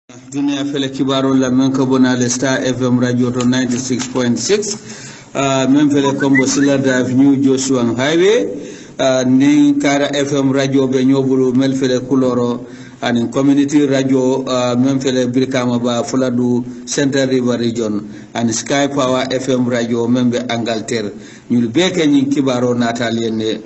Dunia fele kibaro la men ko bonale Star FM radio to 96.6 men fele kombo sila drive new Joshua highway ni kara FM radio be nyobulu mel fele kuloro and community radio men fele Brikama ba Fuladu Central River region and Sky Power FM radio membe Angleterre ñu beke ñi kibaro natalienne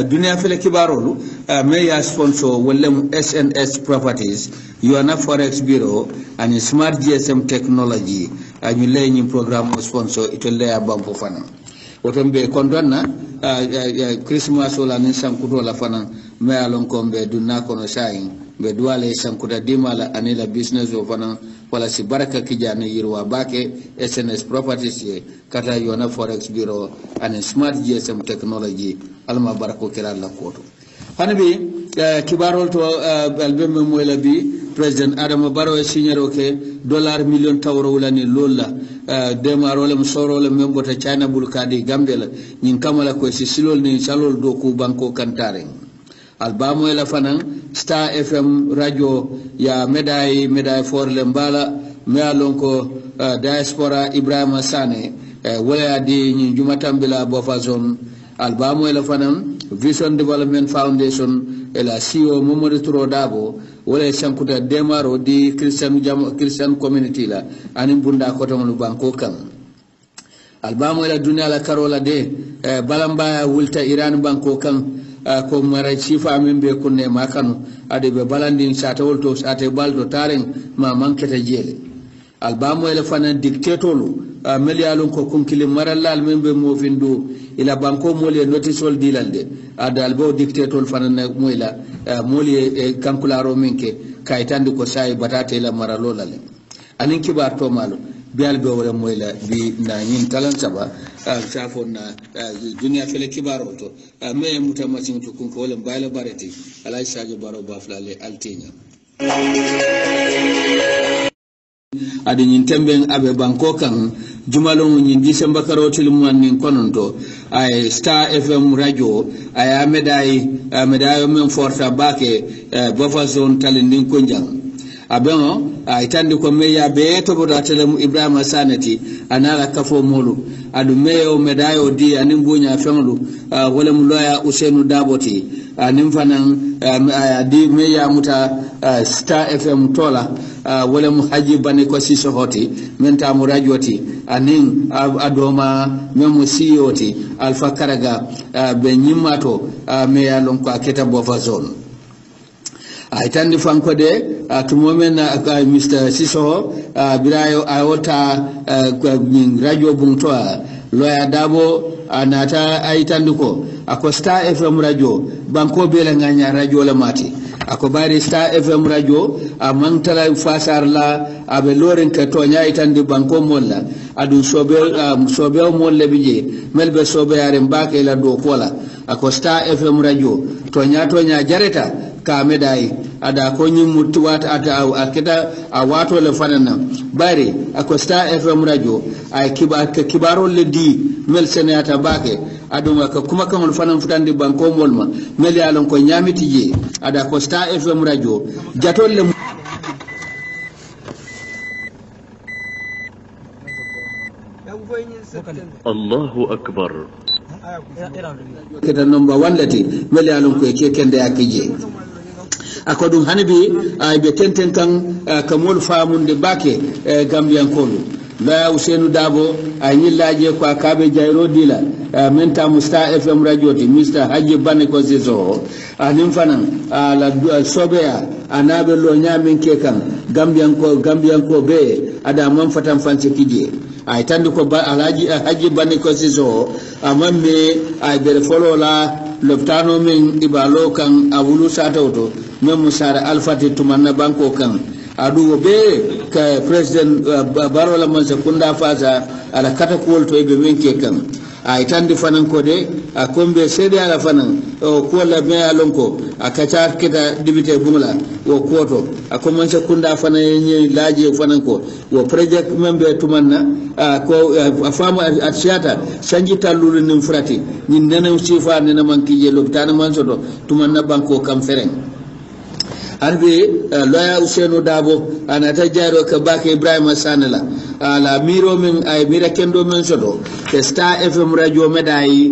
dunia fele kibaro lu meya sponsor wallem SNS properties Yuana Forex Bureau and Smart GSM Technology and you lay program sponsor it will lay a bump of fana. Otombe kondona Christmas ola nisan kutola fana me alon kombe dunna kono shayin be duale sankuda dimala anila business of fana wala si baraka kijana yirwa bake SNS properties ye kata Yuana Forex Bureau and Smart GSM Technology alma barako kila la koto. Hanabi kibarol to albeme moela bi President Adama Barrow e signero ke $1 million tawro wulani lolla demarole msorole membota China bulkadi gambela nyin kamala ko si silol ni salol do ku banko kantare albamo ela fanan Star FM radio ya medai for lembala me alonko diaspora Ibrahima Sane wala di nyin jumatambila bofa zone albamo ela fanan Vision Development Foundation ela CEO Momodou Touro Dabo wala sankuta demaro di Christian community la ani bunda ko tamlu banko kan albamo ela dunya la karola de balamba wulta Iran banko kan ko mara chifa membe kunne makanu ade be balandi sata wolto sata baldo taren ma mankata jele albamo ela fana dictatolu melialon ko kunkile marallal membe mo findo ila banko mole notisol dilalde ada albo dictator fana moyla mole kankularo minke kaytandi ko say batate la maralola le anin kibar to malo bial be wala moyla bi na nyin talan saba safon na dunia fele kibaro to me mutamasin to kunko wala bayla bareti alay sajo baro baflale altinya adi nyin temben abe banko kan jumalon nyin December karotil muannin kononto ay Star FM radio ay medai men forta bake bofa zone talindin konjang abeno ay tandi ko meya be to boda telem Ibrahima Sanati anala kafo molu adu meyo medayo di anin bunya fenlu wala mu loya Usenu Daboti anin fanan di meya muta Star FM tola wala mu haji bane ko si sohoti menta mu radioti anin adoma memu siyoti Alpha Karaga be nyimato meya lon ko aketa bofa zone ay tandi fanko de to moment Mr. Sisoho birayo ayota radio buntoa loya Dabo anata ay tandi ko ako Star FM radio banko bela nganya radio la mati ako bari Star FM radio mantala fasar la abe loren ka to nyaay tandi banko molla adu sobe molle bije melbe sobe yare mbake la do kola ako Star FM radio to nya jareta ka medai ada ko nyim tuwata ata akita awato le fanana bari ako Star FM radio ay kibaro le di mel senata bake aduma ka kuma kan fanan futande banko molma mel yalon ko nyamiti je ada ko Star FM radio jatol le Allahu akbar keta number 1 lati mel yalon ko ke kende akije akodum hanibi ay be tenten kan kamol faamunde bake gambian kolu la Usenu Dabo ay nyillaje ko akabe jayro dila menta Star FM radio ti Mr. Haji Bane ko zizo anim fanan la sobeya anabe lo nyamin ke kan gambian ko be ada man fatan fanci kije ay tandi ko Alhaji Haji Bane ko zizo amamme ay be folola loptano min ibalo kan awulu satawto mem musara alfati tumanna banko kan adu be ka president barola man sekunda fasa ala katakol to be menke kan ay tandi fanan ko de akombe sedi ala fanan o ko la me alonko akacha kita dibite bumla o koto akomman sekunda fanan ni laje fanan ko o project membe tumanna ko afama atiyata sanji talulu nim frati ni nana sifa nana man kije loptana man soto tumanna banko kam fereng harbe loya Usenu Dabo anata jairo ka bake Ibrahima Sanela la miro men ay mira kendo men soto ke Star FM radio medai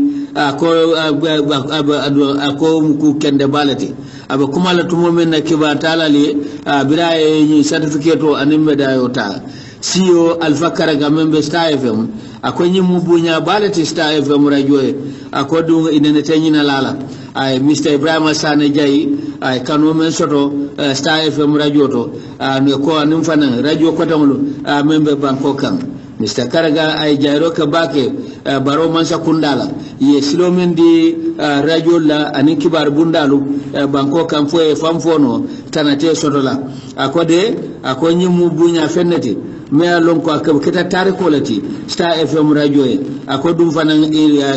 ako ku kende balati aba kumala tumo men na kiba talali biraye ni certificate o anim medayo ta CEO Alpha Karaga membe Star FM akwai yin mubunya balati Star FM radio ako dunga inene tenyina lala ay Mr Ibrahima Sane Jai ay kanu men soto Star FM radio to ne ko anim fanan radio ko tamlu membe banko kan Mr Karaga ay jairo ka bake baro man sakundala ye silomen di radio la anin kibar bundalu banko kan fo e famfono tanate soto la akode akonyi mubunya fenneti me alon ko akata tariko lati Star FM radio e akodum fanan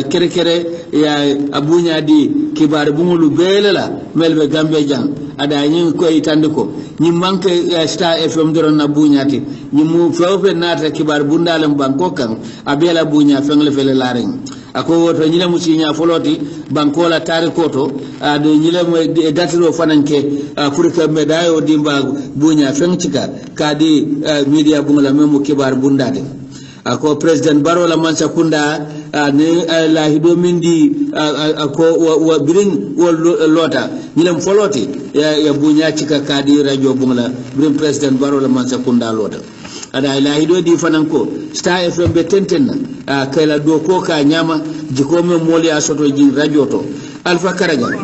kere ya abunya di kibar bumulu belela melbe gambe jang ada nyin ko itande ko nyi manke Star FM doron na bunyati nyi mu fewfe nata kibar bundalam banko kan abela bunya fengle fele laren ako woto nyile musinya foloti banko la tariko to ado nyile mo datiro fananke furika medayo dimba bunya fengchika kadi media bungala memo kibar bundade ako president Barrow la mansa kunda ne la hido mindi ako wa birin lota nyilem foloti ya bunya chika kadi radio bungala birin president Barrow la mansa kunda lota ada la hido di fananko Star FM be tenten kala do ko ka nyama jiko me moli asoto jin radio to Alpha Karaga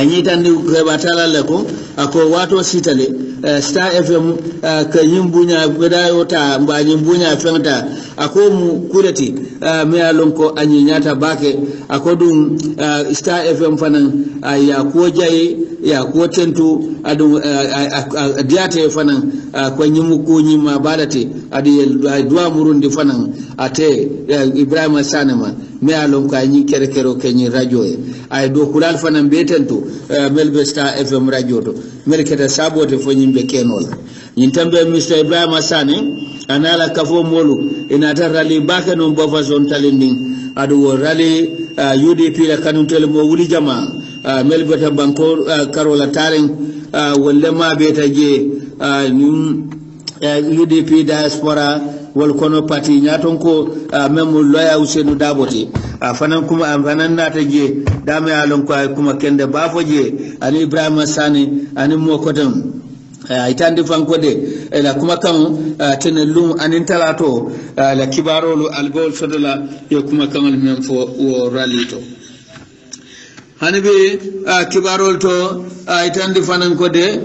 ni tan ko batala le ko ako wato sitale Star FM ka nyimbunya bedayo ta mba nyimbunya fenta ako mu kulati me alon ko anyi nyata bake ako dum Star FM fanan ya ko jaye ya ko tentu adu diate fanan ko nyimu ko nyima balate adi duwa murundi fanan ate Ibrahima Sanema me alon ko anyi kerekero kenyi radio e ay do kulal fanan betentu melbe Star FM radio to melketa sabote fo nyimbe kenola nyintambe Mr Ibrahima Sane anala kafo molu inata rally bake no bofa zone talinding adu rally UDP la kanuntel mo wuli jama melbeta banko karola taren wolle ma beta je UDP diaspora wal kono parti nyaton ko memu loya Usenu Daboti fanan kuma fanan nata je dame alon ko kuma kende bafo je ani Ibrahima Sane ani mo kotam itandi fanko de la kuma kan tenelum anin talato la kibarolu albol sodola yo kuma kan men fo wo ralito hanibe kibarol to itandi fanan ko de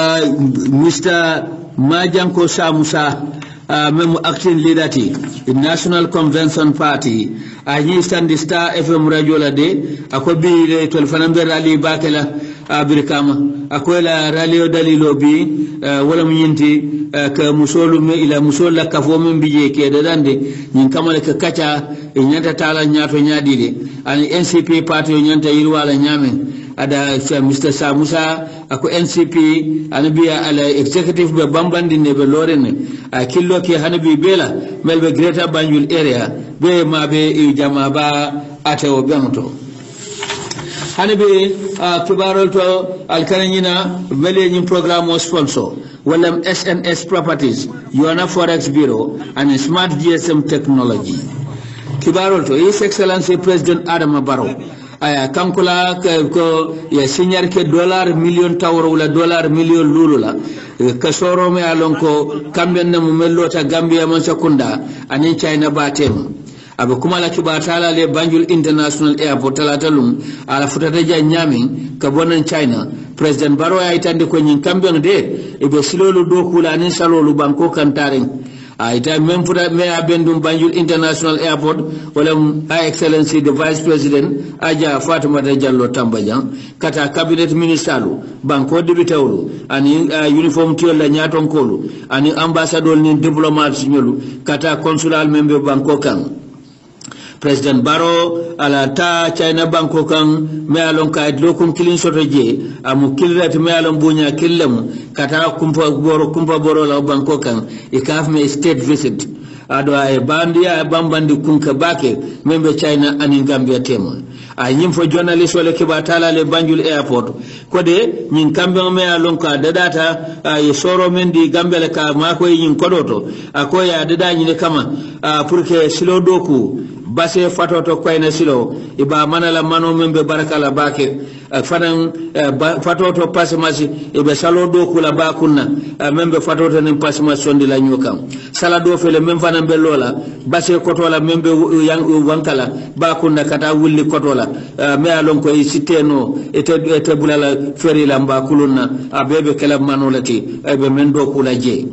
Mr Majanko Samusa memu acting leader ti National Convention Party ayi stand Star FM radio la de akobi le telephone be rally bakela abirkama akola radio dalilo bi wala munyinti ka musolu me ila musola kafo men bije ke da dande nyin kamale ka kacha nyanta tala nyato nyadide ani NCP party nyanta yirwala nyame ada Mr Samusa ako NCP anabiya ala executive be bambandi ne be lorene killo ke hanabi bela melbe Greater Banjul area be mabe jama ba atewo bemto hanabi kibarol to alkanina mele ni programme sponsor wala SNS Properties Yona Forex Bureau and Smart GSM Technology kibarol to His Excellency President Adama Barrow aya kankula ko ya signar ke $1 million tawro wala $1 million lulula ka soro me alon ko kamben na mumellota Gambia man sakunda anin China batem abe kuma la kibatala le Banjul International Airport talatalum ala futata ja nyami ka bonan China President Barrow ya itande ko nyin kamben de e be silolu do kula anin salolu banko kantaren ita même pour me abendum Banjul International Airport wala Her Excellency the Vice President Aja Fatoumata Jallow Tambajan kata cabinet ministalu banko dibitawlu ani uniform tiol la nyaton kolu ani ambassador ni diplomat nyolu kata consular member banko kan President Barrow ala ta China banko kan me alon ka lokum kilin sotoje amu kilrat me alon bunya killam kata kumpa boro la banko kan ikaf me state visit ado ay bandiya bambandi kunka bake membe China anin Gambia tema a nyimfo journalist wala kiba tala le Banjul airport kode nyin kambe me alonka dadata ye soro mendi Gambia le ka mako yin kodoto akoya dada nyine kama pour que silo doku base fatoto koyna silo iba manala mano membe barakala bake fanan fatoto pasimasi ibe salo doku la bakunna membe fatoto nim pasimasi sondi la nyokam sala do fele mem fanan be lola base kotola membe yang wankala bakunna kata wulli kotola me alon ko siteno ete bulala feri la mbakulunna abebe kala manolati ebe men doku la je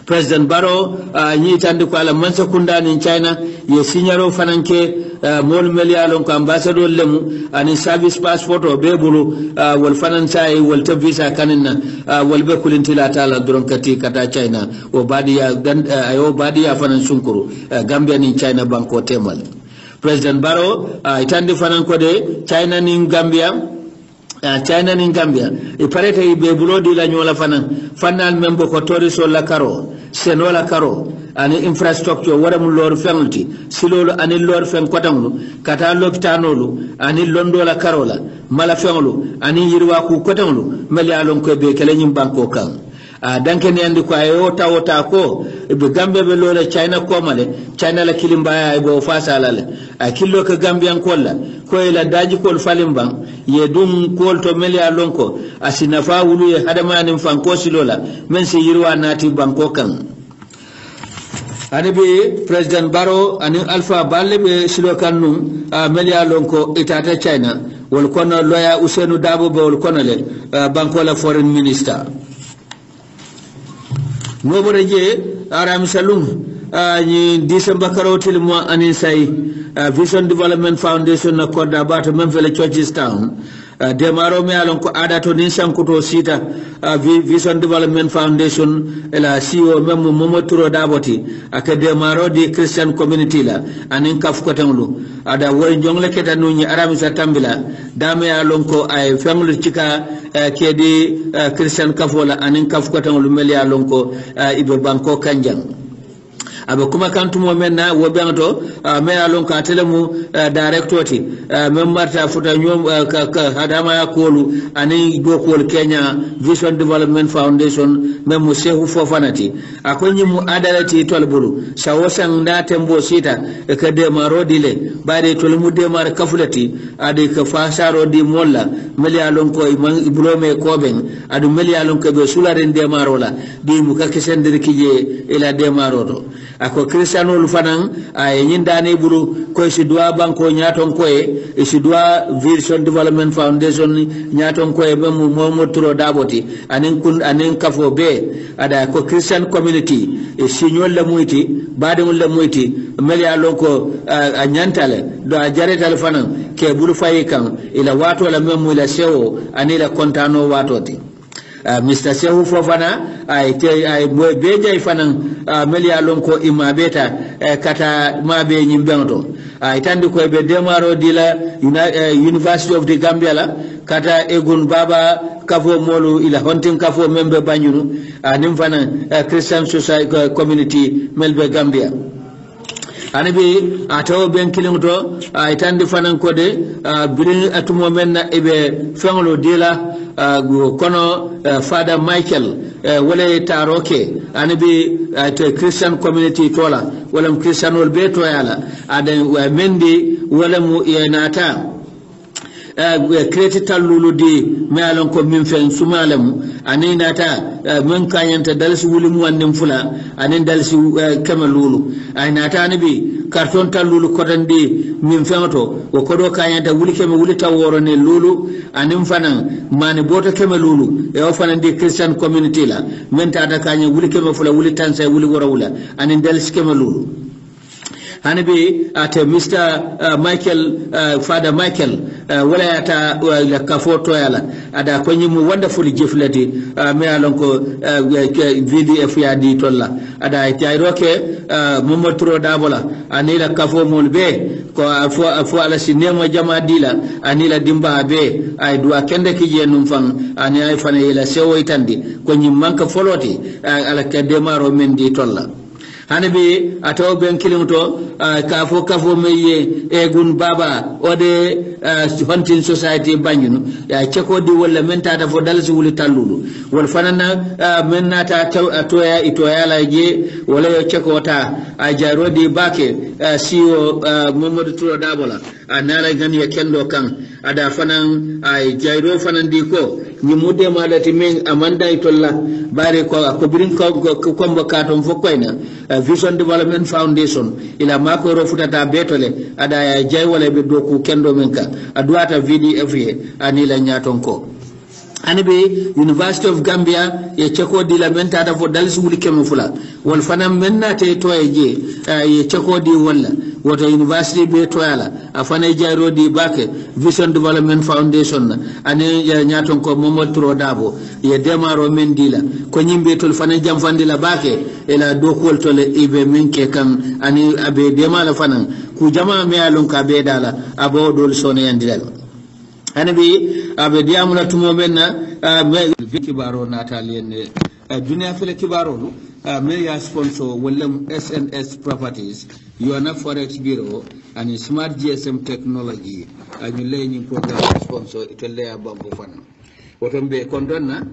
President Barrow ni tandi ko ala mansa kunda ni China ye signalo fananke mol melialon ko ambassador lemu ani service passport o bebulu wal fanansai wal visa kanina wal be kulintila tala duron kati kata China o badiya ayo badiya fanan sunkuru Gambia ni China banko temal President Barrow itandi fananko de China ni Gambia China ni Gambia e parete e be bulodi la nyola fanal membo ko toriso la karo senola karo ani infrastructure wara mu lor fenulti silolo ani lor fen kotanglu kata lopitanolu ani londola karola mala fenulu ani yirwa ku kotanglu meli alon ko be kala nyim banko kan danke ne andi ko ayo tawota ko be Gambia be lole China ko male China la kilimbaya e bo fasalale akillo ka Gambian kolla ko ila daji kol falimbang ye dum kol to meli alon ko asinafa wulu ye hadamanin fanko silola men se yirwa nati banko kan anibi President Barrow ani Alpha Balle be silo kannu meli alon ko itata China wol kono loya Ousainou Dabo be wol kono le banko la foreign minister nobore je aram salum ni December karotil mo anin say Vision Development Foundation na koda bato memfele Churches Town demaro me alon ko adato nin sankuto sita Vision Development Foundation ela CEO memo momoturo daboti aka demaro di Christian community la anin kaf ko tanglu ada wor jongle keta no ni arami sa tambila dame alon ko ay family cika kedi Christian kafola anin kaf ko tanglu meli alon ko ibe banko kanjang abe kuma kantumo menna wo bento me alon ka telemu directorati mem marta futa nyom ka hadama ya kolu ani go kol Kenya Vision Development Foundation mem mo Shehu Fofanati akonyi mu adalati tolbulu sawosan da tembo sita ka de marodile bare tolmu de mar kafulati ade ka fasaro di molla meli alon ko man iblome koben adu meli alon ko be sularen de marola di mu ka kesendir kije ila de marodo ako Cristiano lufanan ay nyindane buru ko si doa banko nyaton ko e si doa Vision Development Foundation nyaton ko e memo momoturo daboti anen kafo be ada ko Christian community e signol la muyti badon la muyti meli alon ko a nyantale do a jaretal fanan ke buru fayi kan ila wato la memo la sewo anila kontano watoti Mr. Shehu Fofana ay beja ifanan meli alon ko imabeta kata mabe nyimbento ay tandi ko be demaro dila University of the Gambia la kata egun baba kafo molu ila hunting kafo membe banyunu nim fana Christian Society community melbe Gambia anibi atawo ben kilinto ay tandi fanan ko de birin atumo menna ebe fenglo dila kono Father Michael wala taroke anibi Christian community tola wala Christian wol be to yala ada mendi wala mu yenata credital lulu di me alon ko min fen sumalem anina ta men kanyanta dalsi wulimu wannim fula anin dalsi kama lulu aynata nabi karton tal lulu kodandi min fento o kodo kanyanta wuli kema wuli taworo ne lulu anin fanan mani boto kema lulu e o fanan di Christian community la men ta kanya wuli kema fula wuli tansa wuli wora wula anin dalsi kema lulu hanabi ate Mr. Michael Father Michael wala yata la kafoto yala ada ko nyimu wonderful jeflati me alon ko VDF ya di tolla ada tayroke momotro dabola anila kafo molbe ko afo ala sinema jama dila anila dimba be ay duwa kende ki jenum fan ani ay fane ila sewo itandi ko nyim manka foloti ala ke demaro men di tolla hanabi ataw ben kilimto kafo meye e gun baba ode hunting society banyunu ya cheko di wala mentata fo dalsi wuli tallulu wal fanana mennata toya itoya la je wala yo cheko ta a jarodi bake siwo Mamadou Touro Dabola anala gani ya kendo kan ada fanan ay jairo fanan di ko ni mude malati men amanda itolla bare ko birin ko kombo katon fo koyna Vision Development Foundation ila mako rofutata betole ada ya jay wala be doku kendo men ka adwata VDF ye anila nyaton ko anibe University of Gambia ye cheko di la mentata fo dalsi wuli kemu fula wal fanan mennate toye ye cheko di wala woto university be toyala afana jairo di bake Vision Development Foundation ane ya nyaton ko Mamadou Touro Dabo ye demaro men dila ko nyimbe tol fana jamfandila bake ela dokol tole ibe menke kan ani abe demala fanan ku jama me alon ka be dala abo dol sone yandilal anabi abe diamula tumo menna kibaro natalien dunia fele kibaro me ya sponsor Willem SNS Properties Yona Forex Bureau and Smart GSM Technology and you lay program sponsor itelle ya banko fana wotombe kondonna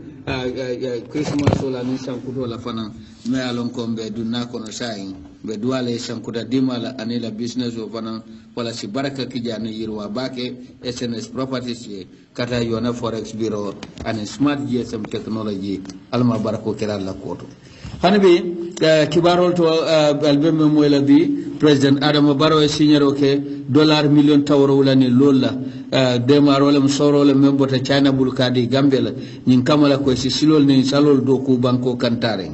Christmas sola ni sankuto la fana me alon kombe dunna kono sayin be duale sankuta dimala anila business o fana wala si baraka kijana yirwa bake SNS Properties kata Yona Forex Bureau and Smart GSM Technology alma barako kala la koto hanabi kibarol to albemme moyla bi President Adama Barrow e signero ke $1 million tawro wala ni lolla demarole msorole membota China bulkadi Gambia nyin kamala ko si silol ni salol do ku banko kantare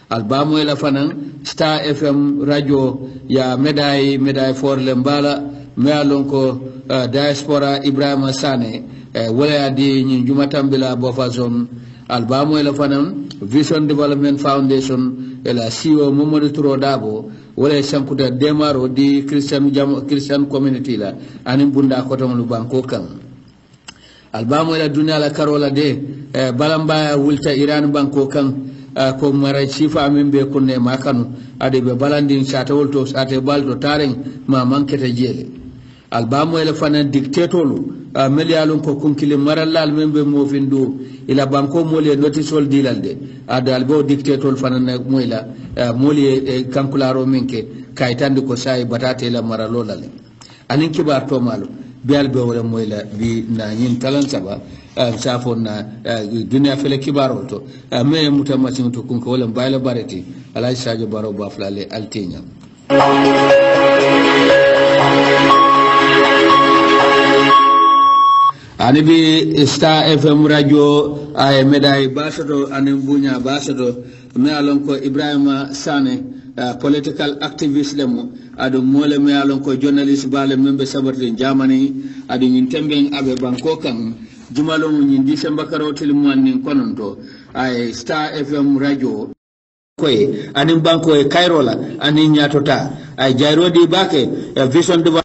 albamo ela fanan Star FM radio ya medai for lembala me alon ko diaspora Ibrahima Sane wala di nyin jumatambila bofa zone albamo ela fanan Vision Development Foundation ela CEO Mamadou Touro Dabo wala sankuta demaro di Christian community la anin bunda ko tam lu banko kan albamo ela dunya la karola de balamba wulta Iran banko kan ko mara chifa membe kunne makanu ade be balandin chata wolto ate baldo taren ma mankete jele albamo ela fana dictatolu melialon ko kunkile marallal membe mofindo ila banko mole notisol dilalde ada albo dictator fana moyla mole kankularo minke kaytande ko say batate la maralolale anin kibar to malo bialbe wala moyla bi na nyin talan saba safona dunya fele kibaro to me mutamasin to kunko wala bayla bareti alay sadio baro baflale altinya anibi Star FM radio ay medai basato anin bunya basato me alon ko Ibrahima Sane political activist lemo adu mole me alon ko journalist bale membe sabarti Germany adu nyin temben abe banko kan jumalo nyin December karotel muannin kononto ay Star FM radio koy anin banko e Kairola anin nyatota ay jairodi bake Vision Development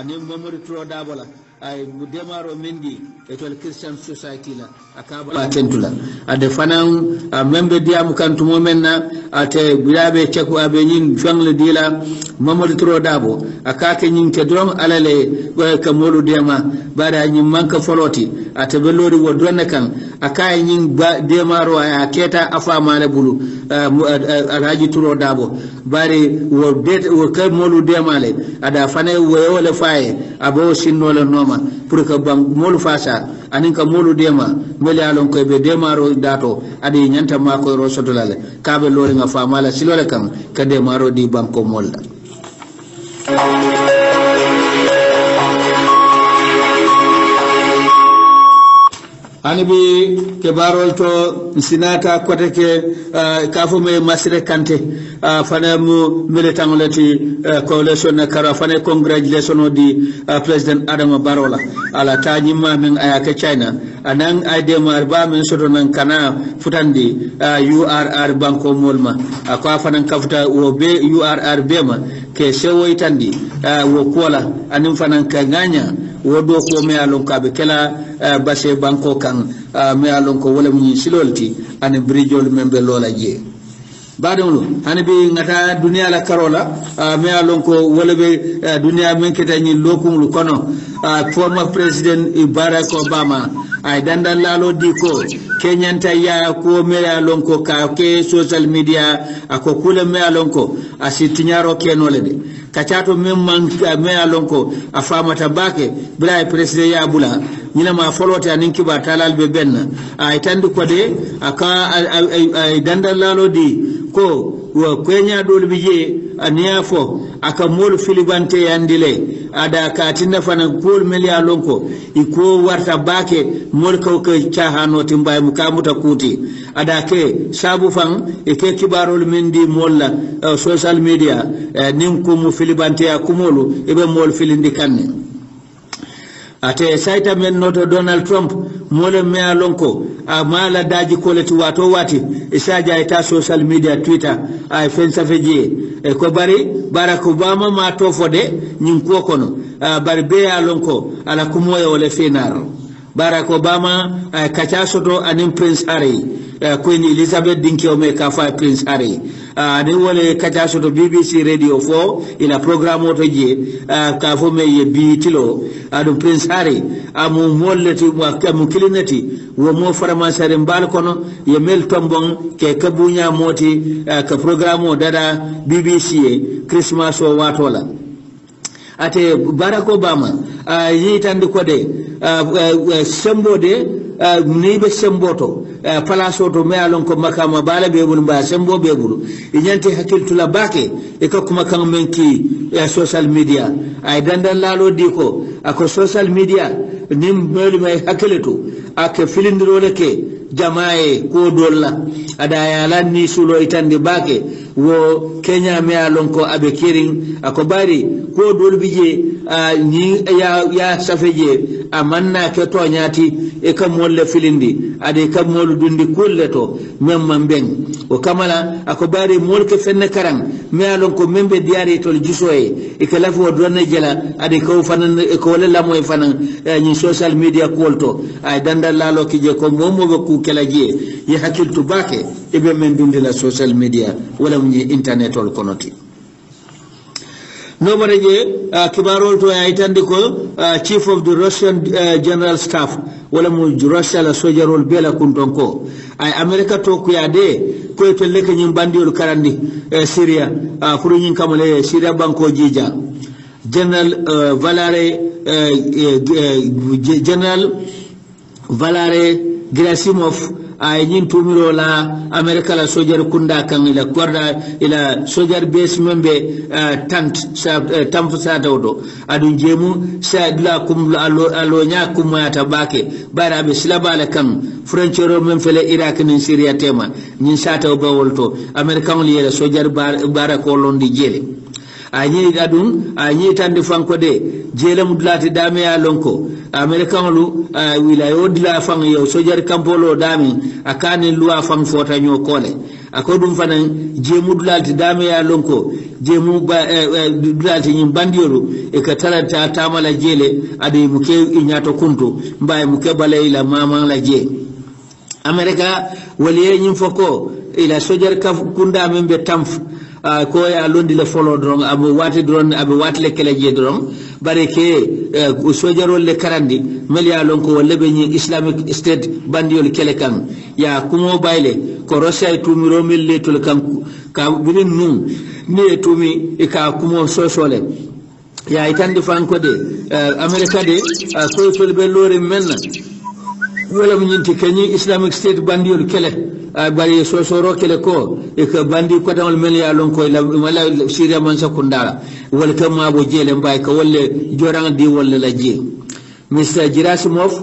ni Mamadou Touro Dabola ay demaro mendi etol Christian Society la akaba tentula ade fanan membe diamu kan tumo menna ate biabe cheko abe nyin fangle dila Mamadou Touro Dabo akake nyin ke drom alale ka molu dema bada nyin manka foloti ate belori wo donna kan akay nyin demaro ay keta afama le bulu Alhaji Touro Dabo bari wo ka molu demale ada fane wo wala faye abo sinnola noma pour que bang molu fasa anin ka molu dema meli alon ko be demaro dato adi nyanta ma ko ro sotolale kabe lori nga famala silole kan ka demaro di banko molla anibi ke barol to sinata kote ke kafo me masire kante fana mu militant lati coalition kara fana congratulation di president Adama Barrow ala tajima men ayaka China anan aidemar ba men soto nan kana futandi URR banko molma akwa fana kafuta wo be URR bema ke sewoitandi wo kola anin fana kanganya wodo ko me alon ka be kala base banko kan me alon ko wala mun silolti an bridgeol membe lola je badamlu hani bi ngata dunia la karola me alon ko wala be dunia men ketani lokum kono former president Barack Obama ay dandan lalo di ko kenyanta ya ko me alon ko ka ke social media ako kula me alon ko asitinyaro kenole de kachato memman me alon ko afamata bake bila president ya bula nyina ma folote anin kiba talal be benna ay tandu ko de aka ay dandan lalo di ko wa kwenya dole bije aniya fo aka mol filibante yandile ada ka tinna fana kol melia lonko iko warta bake mol ko chahano timbay mukamuta kuti ada ke sabu fan e ke kibarol mendi molla social media nin ko mu filibante akumolu ebe mol filindi kanne ate saita men noto Donald Trump mole me alonko amala daji koleti wato wati isaja ita social media Twitter ay fensa feje e ko bari Barack Obama ma to fode nyin ko kono bari be alonko ala kumoyo wala fenar Barack Obama kacha soto anim Prince Harry Queen Elizabeth dinkio me ka fa Prince Harry ni wole kacha soto BBC Radio 4 ila programme to je ka fo me ye bitilo adu Prince Harry amu molleti mu kilinati wo mo farama sare mbal kono ye mel tombon ke kabunya moti ka programme dada BBC Christmas o watola ate Barack Obama yitandi ko de sembo de ni be semboto palaso to me alon ko makama bala be bul ba sembo be bulu inyanti hakiltula bake e ko kuma kan menki social media ay dandan lalo diko ako social media nim melu may hakileto ak filindiro leke jamaaye ko dolla ada yala ni sulo itande bake wo Kenya me alon ko abe kiring ako bari ko dol bije ni ya safeje amanna ke to nyati e kam molle filindi ade kam mol dundi kulleto memman ben o kamala ako bari mol ke fenne karang me alon ko membe diari to jusoe e kala fo donna jela ade ko fanan e ko wala moy fanan ni social media kolto ay dandal lalo ki je ko momo be ku kala je ye hakiltu bake e be men dundi la social media wala ni internet ol konoti nobody je kibarol to aytande ko chief of the Russian general staff wala mu Russia la sojarol bela kuntonko ay America to ko yade ko to leke nyim bandiol karandi Syria furu nyin kamale Syria banko jija general Valery Gerasimov ay nyin tumiro la America la sojar kunda kan ila korda ila sojar base membe tamp sa dawdo adu jemu sa dula kum alo nya kum mata bake bara be silabala kan frontiero mem fele Iraq ni Syria tema nyin sata bawolto America li la sojar bara ko londi jele anyi adun anyi tande fanko de jelam dulati dame ya lonko American lu wilayo dila fang yo sojar kampolo dami akane luwa fang fota nyo kole akodum fanan jemu dulati dame ya lonko jemu dulati nyim bandioro e ka talata tamala jele ade muke inyato kunto mbaye muke balay la mama la je America waliye nyim foko ila sojar kunda membe tamf ko ya londi le folo dron abu wati dron abu wati le kele je dron bare ke sojarol le karandi mel ya lon ko wala be ni Islamic State bandiol kele kan ya kumo bayle ko Russia tumiro mel le tul kan ka binin num ne tumi e ka kumo sosole ya itande fanko de America de ko tol be lore menna wala mu nyinti kenyi Islamic State bandiol kele bari sosoro kele ko e ka bandi ko dawal mel ya lon ko la wala Syria man sakundara wal kama bo jele mbay ka wolle jorang di wolle la je Mr. Gerasimov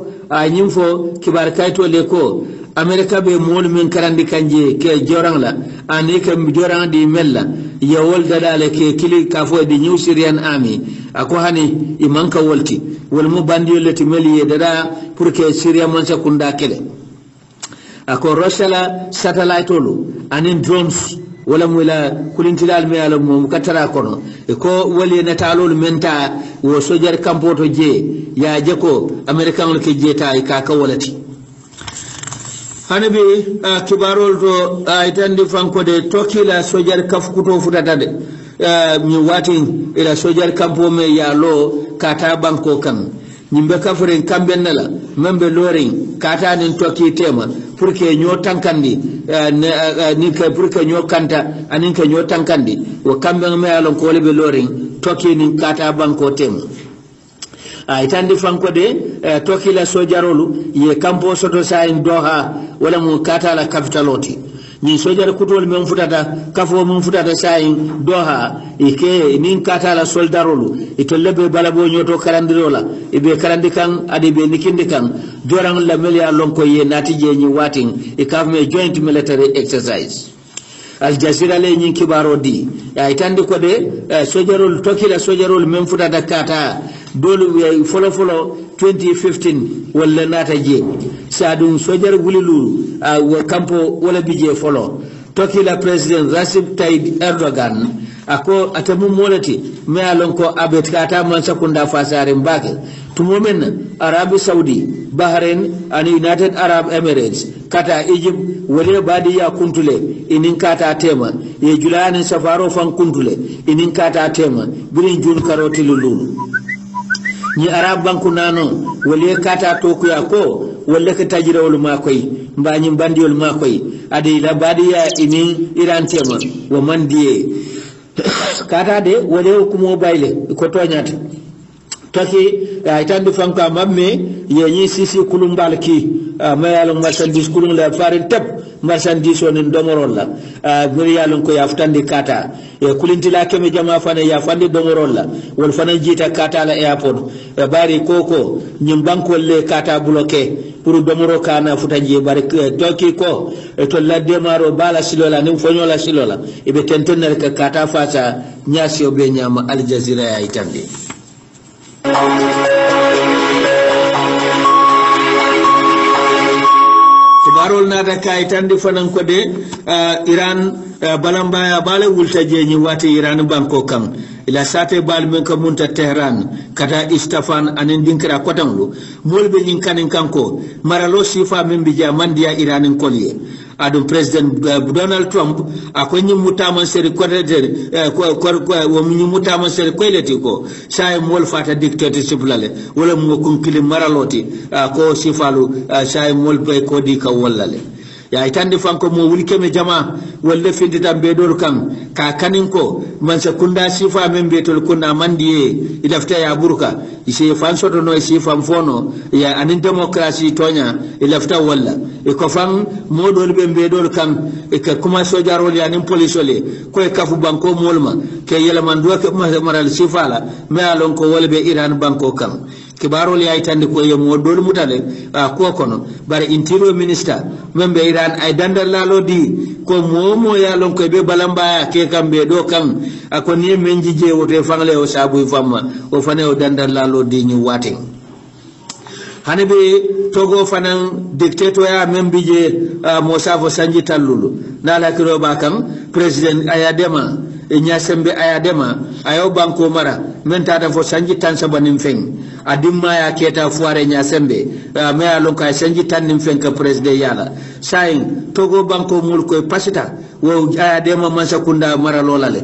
nyim fo kibar kayto le ko America be mol min karandi kanje ke jorang la ani ka jorang di mella ya wol dadale ke kili ka fo di New Syrian Army ako hani imanka wolti wal mu bandi lati meli dada pour que Syria man sakunda kele ako Russia la satellite olu anin drones wala mula kulintilal me ala mum katara kono e ko wali natalol menta wo sojar kampoto je ya je ko American ke jeta e ka ka walati hanabi kibarol to itandi fanko de tokila sojar kafkuto futata de mi wati ila sojar kampo me yalo kata banko kan nyimbe kafuren kambennala membe lorin kata nin toki tema pour que ño tankandi ni ka pour que ño kanta anin ka ño tankandi wo kambe me yalo ko lebe lorin toki nin kata banko tema itandi fanko de toki la sojarolu ye kampo soto sain doha wala mu kata la capitaloti ni sojar kutol men futata kafo men futata sain doha ike nin kata la soldarolu ito lebe balabo nyoto karandirola ibe karandi kan adi be nikindi kan joran la melia lonko ye natije ni watin e kafme joint military exercise Al Jazeera le nyin kibaro di itandi ko de sojarol tokila sojarol men futata kata dolu folo 2015 wala nata je sadum sojar gulilulu wa kampo wala bije folo tokila president Recep Tayyip Erdogan ako atamu molati me alon ko abet kata man sakunda fasare mbake tumomen Arabi Saudi Bahrain and United Arab Emirates kata Egypt wale badi ya kuntule inin kata tema ye julani safaro fan kuntule inin kata tema birin jun karoti lulu ni Arab banku nano wale kata tokuya ko wale ka tajirawul makoy mbani bandiol makoy ade la badi ya inin Iran tema wa mandie kata de wale kumo bayle ko tonyata taki itandi fanka mamme yenyi sisi kulumbal ki mayalon marchandise kulum la farin tep marchandise onin domorol la gori yalon ko yaftandi kata e kulintila keme jama fana ya fandi domorol la wol fana jita kata la airport bari koko nyim bankol le kata bloqué pour domoro kana futaje bari toki ko to la demaro bala silola nim fonyola silola ibe tentener ka kata fata nyasi obe nyama Al Jazeera ya itandi kibarol nata kay tandi fanan ko de Iran balambaya bale wulta jeñi wati Iran banko kan ila sate bal men ko munta Tehran kata Istafan anen dinkira kotangu molbe nyin kanin kanko maralo sifa men bi jamandiya Iran kolye adum president Donald Trump akonyi mutama seri kodete wo minyi mutama seri koyleti ko say mol fata dictatorship lale wala mo kunkili maraloti ko sifalu say mol be ko di ka wallale ya itande fanko mo wuli keme jama walla findita bedol kan ka kanin ko man sa kunda sifa men betol kunna mandiye idafta ya burka ise fan soto no sifa mfono ya anin demokrasi tonya idafta walla e ko fan modol be bedol kan e ka kuma sojarol ya nin polisole ko e kafu banko molma ke yela man do ke maral sifa la me alon ko wolbe Iran banko kan kibarol ya itande ko yo modol mutale ko kono bare interior minister membe Iran ay dandal lalo di ko momo ya lon ko be balamba ke kambe do kan ako ni menji je wote fangle o sabu famma o fane o dandal lalo di ni wating hanabe togo fanan dictator ya membi je Mosafo Sanji Tallulu nala kiro bakam president ayadema nyasembe ayadema ayo banko mara menta da fo Sanji tan sabanim feng adimma ya keta fuare nyasembe me alon ka Sanji tan nim feng ka president yala sain togo banko mul ko pasita wo ayadema man sakunda mara lolale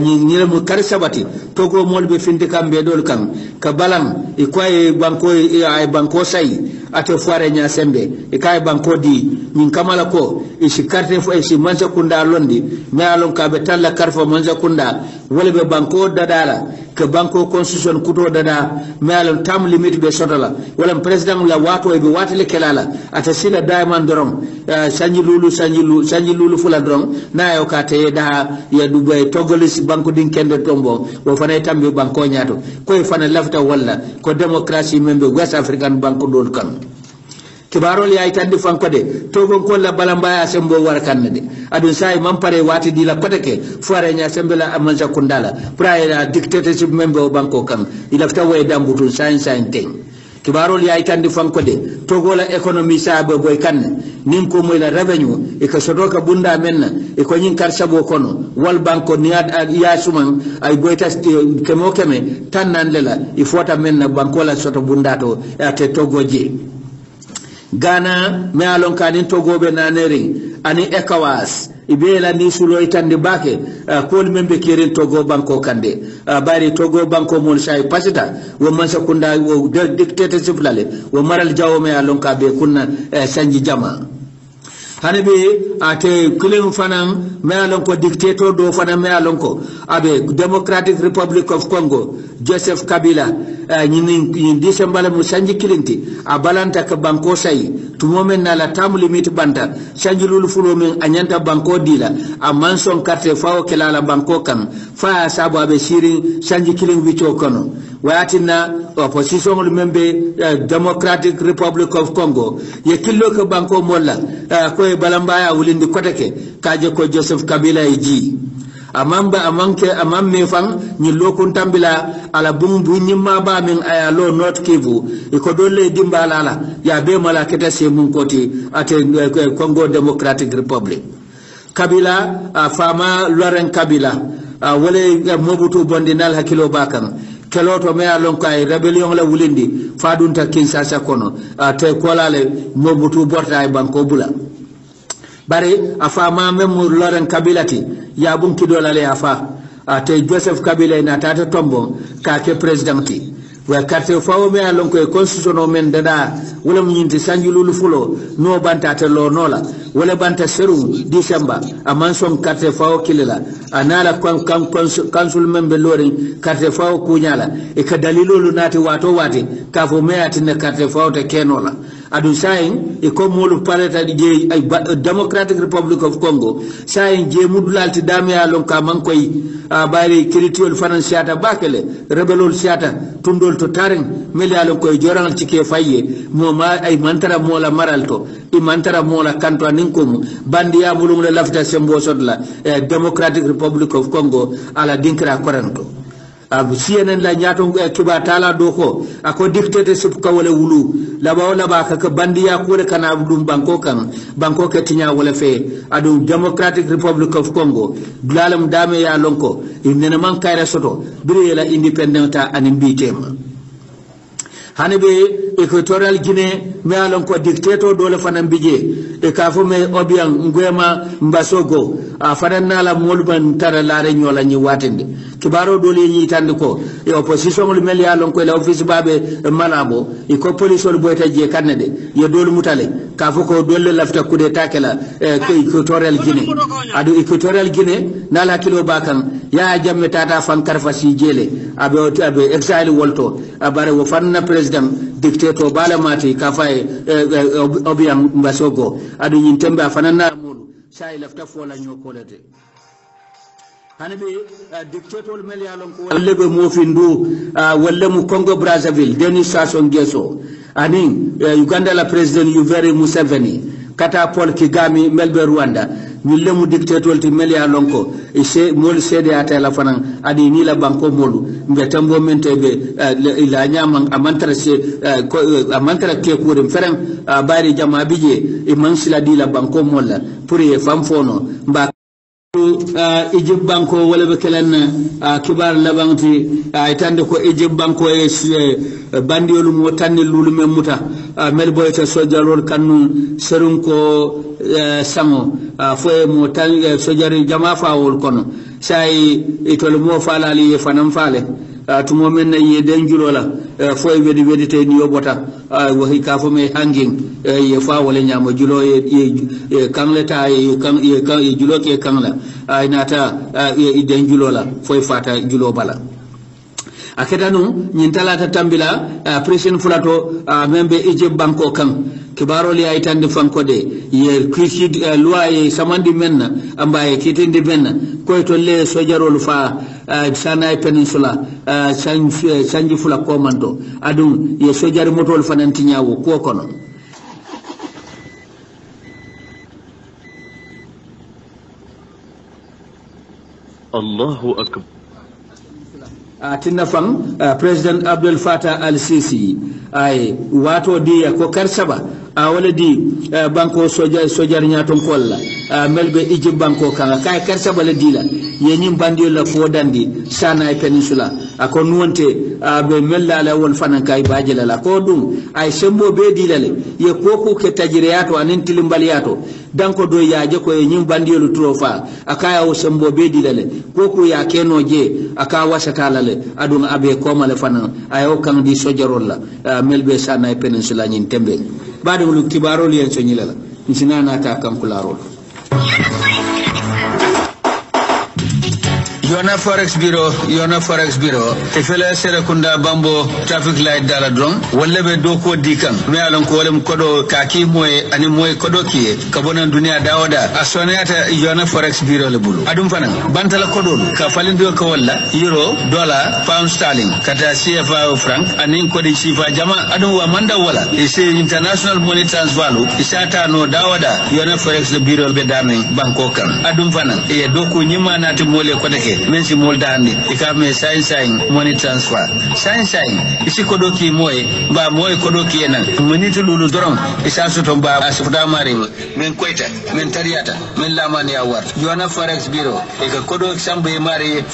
ni mu kar sabati togo mol be findi kambe dol kan ka balang e koy banko ay banko sai ate fuare nyasembe e kay banko di nyin kamala ko e si carte fo e si man sakunda londi me alon ka be talla karfo man sakunda wala be banko dadala ke banko constitution kuto dada me alon tam limit be sodala wala president la wato e be watale kelala ata sila diamond dorom sanji lulu fula dorom na yo ka te da ya dubay togolis banko din kende tombo wo fana tambe banko nyaato ko e fana lafta wala ko democracy membe West African banko dol kan kibarol ya itandi fanko de togon ko la balambaya sembo war kannade adun sai man pare wati di la koteke fuare nya sembela amanza kundala praira dictatorship membe o banko kan ilafta way dambutun sain ting kibarol ya itandi fanko de togola economy sabe boy kan nin ko moy la revenue e ka sodoka bunda menna e ko nyin kar sabo kono wal banko niad ya suman ay boyta kemo keme tan nan lela il faut ta menna banko la soto bunda to ate togoje Ghana me alon kanin togobe naneri ani ECOWAS ibela ni sulo itande bake kol membe kirin togo banko kande bari togo banko mol shay pasita wo mansa kunda wo dictatorship lale wo maral jawo me alon ka be kunna sanji jama hanabe ate kulen fanan me alon ko dictator do fanan me alon ko abe Democratic Republic of Congo Joseph Kabila ñin December mu sanji kilinti a balanta ka banko say tumo men na la tam limit banta sanji lulu fulo men anyanta banko dila a manson carte fawo kala la banko kan fa sabo abe shirin sanji kilin wicho kono wayatina opposition lu membe Democratic Republic of Congo ye killo ko banko molla ko e balambaya wulindi kotake kaje ko Joseph Kabila e ji amamba amamme fan ni lokun tambila ala bumbu nyimma ba min aya lo North Kivu iko dole dimbala la ya be mala keta se mun koti ate Congo Democratic Republic Kabila fama Laurent Kabila wole Mobutu bondinal hakilo bakan keloto me alon kay rebellion la wulindi fadunta Kinshasa kono te kolale Mobutu borta ay banko bula bare afama memu Laurent Kabilati ya bun kidolale afa ate Joseph Kabila na tata tombo ka ke presidenti wa carte fawo me alon ko constitution men dada wala nyinti sanjululu fulo no banta te lo nola wala banta serum December amanson carte fawo kilela anala council member lorin carte fawo kunyala e ka dalilolu nati wato wati ka fo me atine carte fawo te kenola adu sayin e ko molu paleta je ay Democratic Republic of Congo sayin je mudulalti dame alon ka man koy bari critiol financiata bakele rebelol siata tundol to taring meli alon koy jorangal cike fayye moma ay mantara mola maralto i mantara mola kanto aninkum bandiya bulum le lafta sembo sodla Democratic Republic of Congo ala dinkra koranto CNN la nyato kiba tala doko ako dictatorship ka wala wulu laba ka bandiya ko le kana dum banko ke tinya wala fe adu Democratic Republic of Congo glalam dame ya lonko inena man kayra soto bire la independenta anin bitema hanibe Equatorial Guinea me alon ko dictator dole fanan bije e ka fo me Obiang Nguema Mbasogo fanan nala molban tara laare nyola nyi watende kibaro dole nyi tande ko e opposition lu mel alon ko la office babe malabo e ko police wol boyta je kanade ye dole mutale ka fo ko dole lafta kude takela ko Equatorial Guinea adu Equatorial Guinea nala kilo bakan ya jamme tata fan karfa si jele abe exile wolto abare wo fanna president dictator bala mati kafay Obiang Mbasogo adu nyin tembe fanana mulu sai lafta fola nyokolete hanabe dictator mel yalon ko lebe mo findu walla mu Congo Brazzaville Denis Sassou Nguesso ani Uganda la president Yoweri Museveni kata Paul Kagame melbe Rwanda ñulle mu dictator ti mel yalon ko e se mol sede ata la fanan adi ni la banko molu mbe tambo mentebe ila nyama amantara se amantara ke ko dem ferem bari jama bije e mansila di la banko molla pour e fam fono mba Egypt banko wala be kelen kibar labanti itande ko Egypt banko e bandiolu mo tanni lulu memuta mel boyta sojalor kanu serun ko sango foye mo tan sojari jama faawol kono sai itol mo falali e fanam fale tumo men ye denjulo la foye wedi te ni yobota wahi ka fo me hanging ye faawole nyama julo ye kangleta ye julo ke kangla inata ye denjulo la foye fata julo bala aketanu nyin talata tambila president fulato membe Egypt banko kan kibaro li ay tande fanko de ye kisid loi ye samandi menna ambaye kitinde menna koy to le sojarol fa Sinai Peninsula sanji fula komando adum ye sojari motol fananti nyawo ko kono Allahu akbar tinna fan president Abdel Fattah al-Sisi ay wato di ko karsaba wala di banko sojar nyaton kolla melbe iji banko kanga kay kersa bala dila ye nyim bandio la fo dandi sana e peninsula ako nuwonte be mella la wol fanan kay bajela la ko dum ay sembo be dila le ye koku ke tajiriyato anin tilimbaliyato danko do yaaje ko e nyim bandio lu trofa akaya o sembo be dila le koku ya keno je aka wasatala le adun abe ko male fanan ayo kan di sojarol la melbe sana e peninsula nyin tembe badu lu kibarol yen so nyilala nsinana ta kan kularol Yona Forex Bureau ifele Serekunda Bambo traffic light dala drong wala be doko dikan me alon ko wala kodo kaki moy ani moy kodo kiye kabona dunia dawoda asonata Yona Forex Bureau le bulu adum fanan bantala kodo ka falindo ko wala euro dollar pound sterling kata CFA franc ani kodi sifa jama adum wa manda wala ise international money transfer lu isata no dawoda Yona Forex Bureau be darni banko kan adum fanan e doko nyima nati mole kodeke mensi moldandi ikame sign money transfer sign isi kodoki moy ba moy kodoki ena monitu lulu dorom isa soto ba asuda mari men koita men tariata men lamani awar Yona Forex Bureau e ka kodo sambe mari